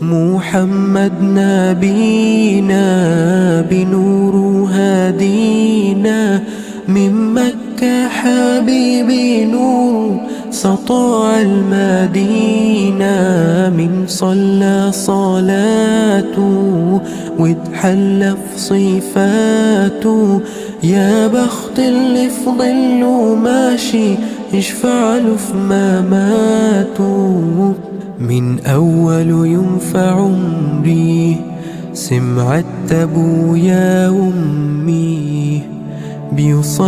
محمد نبينا بنور هادينا، من مكة حبيبي نور سطع المدينة، من صلى صلاته واتحلى في صفاته، يا بخت اللي في ظله ماشي يشفع له في مماته. من أول يوم في عمري سمعت أبويا وأمي بيوصل